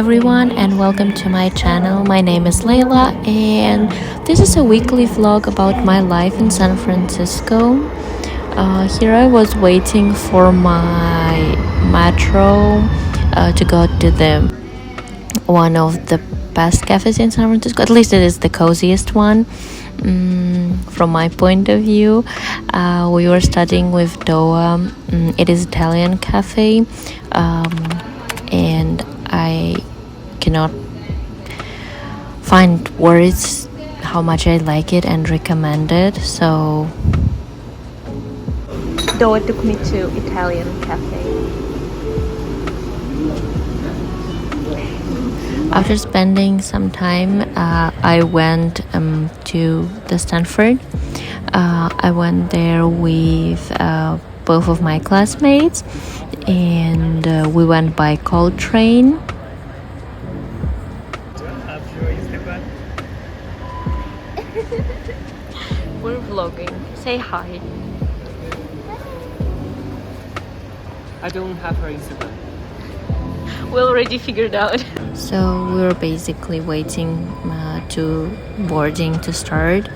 everyone and welcome to my channel. My name is Layla and this is a weekly vlog about my life in San Francisco. Here I was waiting for my metro to go to the one of the best cafes in San Francisco. At least it is the coziest one. From my point of view, we were studying with Doa. It is Italian cafe, and I cannot find words how much I like it and recommend it. So Doa took me to Italian cafe. After spending some time, I went to the Stanford. I went there with both of my classmates, and we went by cold train. We're vlogging. Say hi. I don't have her Instagram. We already figured out. So we were basically waiting for boarding to start,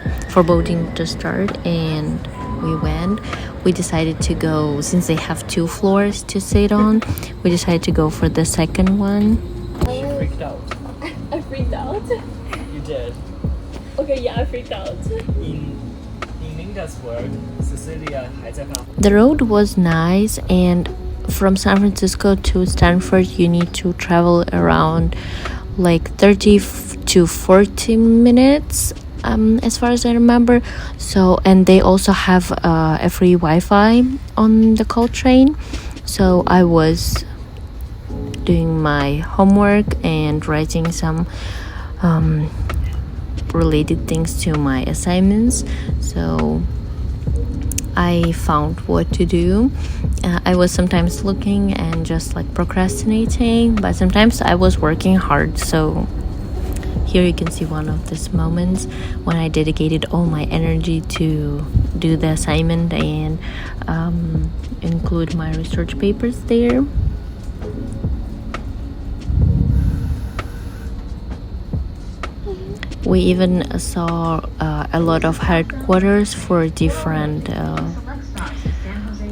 and we went. We decided to go, since they have 2 floors to sit on, we decided to go for the second one. She freaked out. I freaked out? You did. Okay, yeah, I freaked out. In Linda's word, Cecilia 还在发火. The road was nice, and from San Francisco to Stanford you need to travel around like 30 to 40 minutes, as far as I remember. So, and they also have a free Wi-Fi on the coal train. So I was doing my homework and writing some related things to my assignments. So I found what to do. I was sometimes looking and just like procrastinating, but sometimes I was working hard. So here you can see one of these moments when I dedicated all my energy to do the assignment and include my research papers there. We even saw a lot of headquarters for different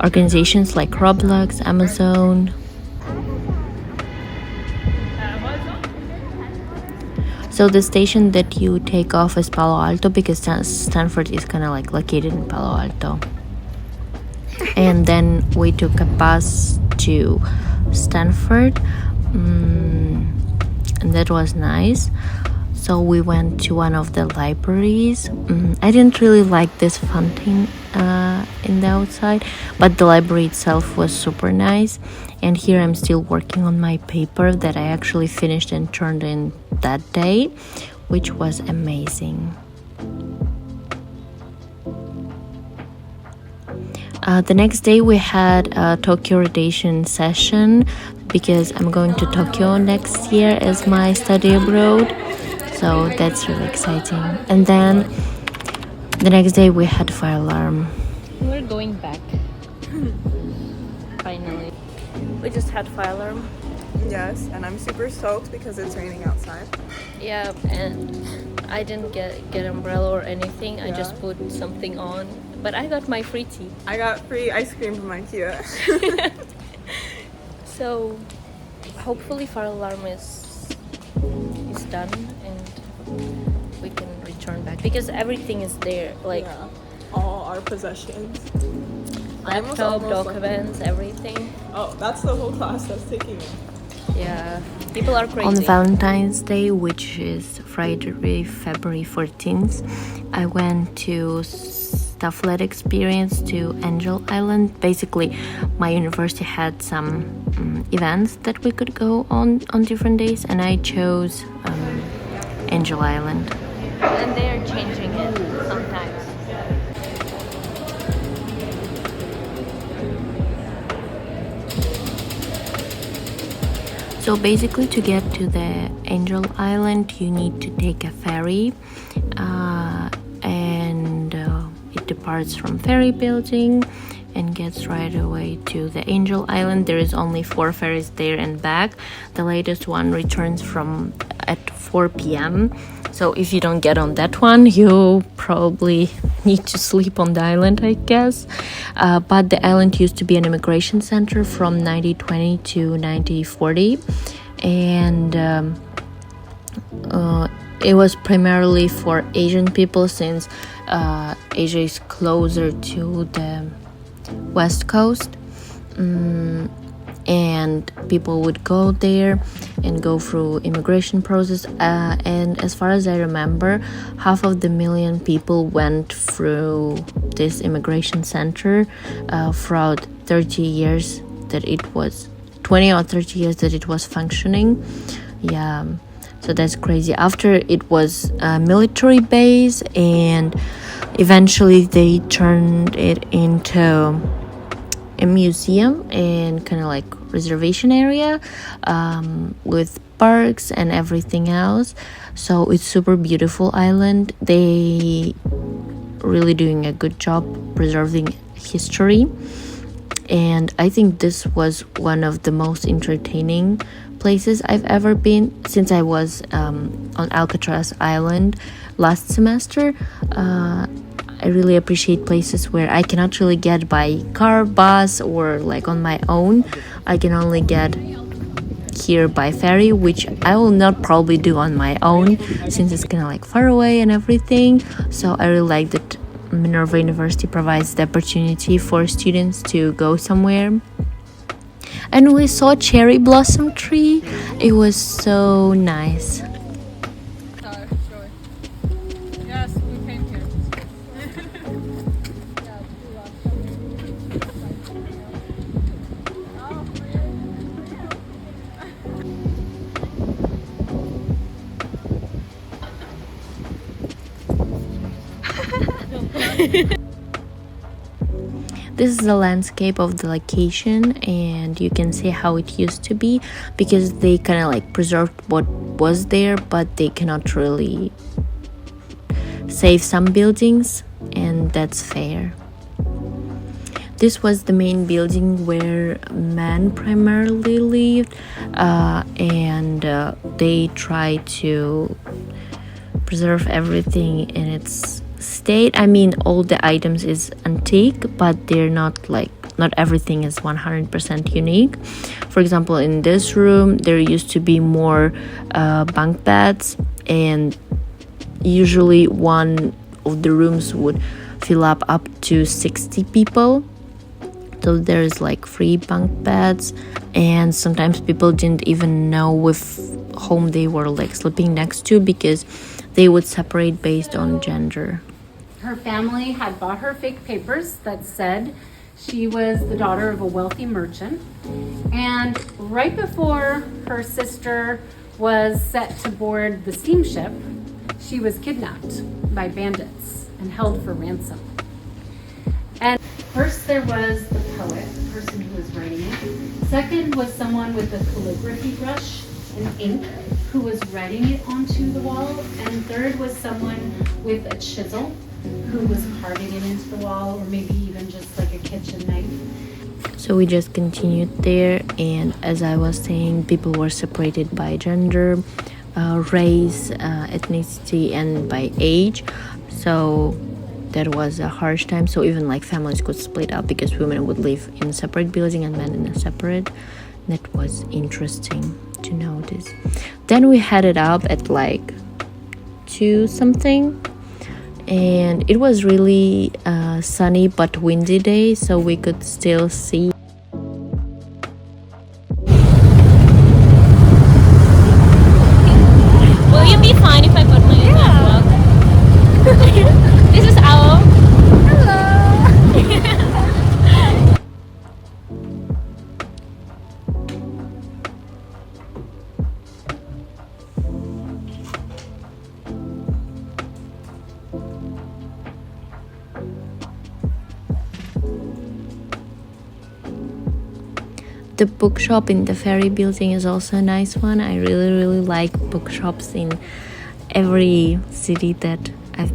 organizations like Roblox, Amazon. So the station that you take off is Palo Alto, because Stanford is kind of like located in Palo Alto. And then we took a bus to Stanford, and that was nice. So we went to one of the libraries. I didn't really like this fountain in the outside, but the library itself was super nice. And here I'm still working on my paper that I actually finished and turned in that day, which was amazing. The next day we had a Tokyo rotation session, because I'm going to Tokyo next year as my study abroad. So that's really exciting. And then the next day we had fire alarm. We're going back. Finally. We just had fire alarm. Yes, and I'm super stoked because it's raining outside. Yeah, and I didn't get umbrella or anything. I just put something on. But I got my free tea. I got free ice cream from IKEA. So hopefully fire alarm is done and we can return back, because everything is there, like Yeah, all our possessions. laptop, documents, everything. Oh, that's the whole class that's taking it. Yeah, people are crazy. On Valentine's Day, which is Friday, February 14th, I went to Stafflet experience to Angel Island. Basically, my university had some events that we could go on different days, and I chose Angel Island. And they are changing it sometimes. So basically, to get to the Angel Island you need to take a ferry, and it departs from ferry building and gets right away to the Angel Island. There is only 4 ferries there and back. The latest one returns from at 4 p.m. So if you don't get on that one, you probably need to sleep on the island, I guess. But the island used to be an immigration center from 1920 to 1940, and it was primarily for Asian people, since Asia is closer to the west coast. And people would go there and go through immigration process, and as far as I remember, 500,000 people went through this immigration center throughout 30 years that it was 20 or 30 years that it was functioning. Yeah, so that's crazy. After it was a military base, and eventually they turned it into a museum and kind of like reservation area with parks and everything else. So it's super beautiful island. They really doing a good job preserving history, and I think this was one of the most entertaining places I've ever been since I was on Alcatraz Island last semester. I really appreciate places where I cannot really get by car, bus, or like on my own. I can only get here by ferry, which I will not probably do on my own since it's kind of like far away and everything. So I really like that Minerva University provides the opportunity for students to go somewhere. And we saw a cherry blossom tree. It was so nice. Yes, we came here. This is the landscape of the location, and you can see how it used to be, because they kind of like preserved what was there, but they cannot really save some buildings, and that's fair. This was the main building where men primarily lived, and they try to preserve everything in its state. I mean, all the items is antique, but they're not everything is 100% unique. For example, in this room there used to be more bunk beds, and usually one of the rooms would fill up to 60 people. So there's like 3 bunk beds, and sometimes people didn't even know with whom they were like sleeping next to, because they would separate based on gender. Her family had bought her fake papers that said she was the daughter of a wealthy merchant. And right before her sister was set to board the steamship, she was kidnapped by bandits and held for ransom. And first there was the poet, the person who was writing it. Second was someone with a calligraphy brush and ink who was writing it onto the wall. And third was someone with a chisel who was carving it into the wall, or maybe even just like a kitchen knife. So we just continued there, and as I was saying, people were separated by gender, race, ethnicity, and by age. So that was a harsh time. So even like families could split up, because women would live in a separate building and men in a separate. That was interesting to notice. Then we headed up at like 2 something, and it was really sunny but windy day, so we could still see. Will you be fine if I put my vlog? This is our The bookshop in the ferry building is also a nice one. I really like bookshops in every city that I've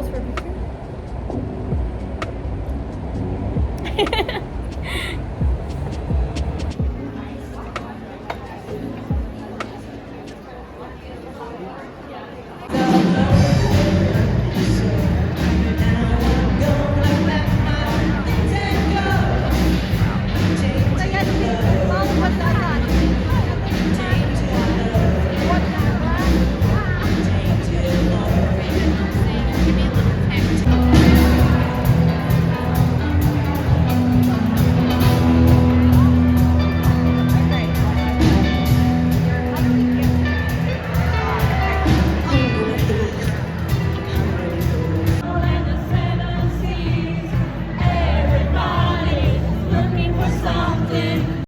for a picture?